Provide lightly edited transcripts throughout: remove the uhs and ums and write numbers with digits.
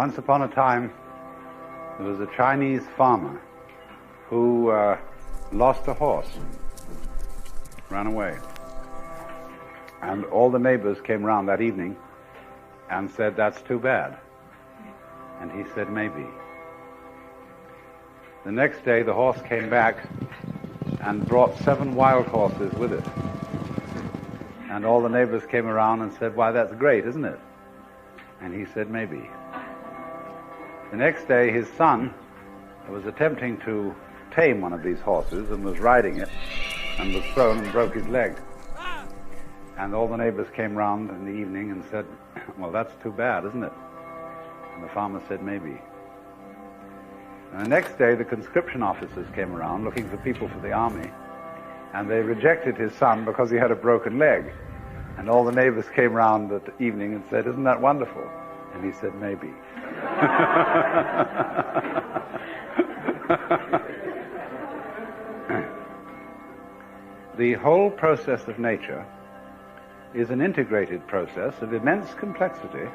Once upon a time, there was a Chinese farmer who lost a horse, ran away. And all the neighbors came round that evening and said, "That's too bad." And he said, "Maybe." The next day, the horse came back and brought 7 wild horses with it. And all the neighbors came around and said, "Why, that's great, isn't it?" And he said, "Maybe." The next day, his son was attempting to tame one of these horses and was riding it and was thrown and broke his leg. And all the neighbors came round in the evening and said, "Well, that's too bad, isn't it?" And the farmer said, "Maybe." And the next day, the conscription officers came around looking for people for the army, and they rejected his son because he had a broken leg. And all the neighbors came round at the evening and said, "Isn't that wonderful?" And he said, "Maybe." The whole process of nature is an integrated process of immense complexity,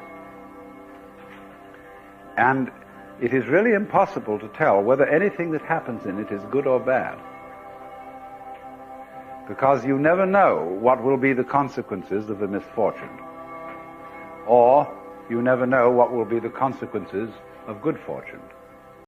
and it is really impossible to tell whether anything that happens in it is good or bad, because you never know what will be the consequences of a misfortune, or you never know what will be the consequences of good fortune.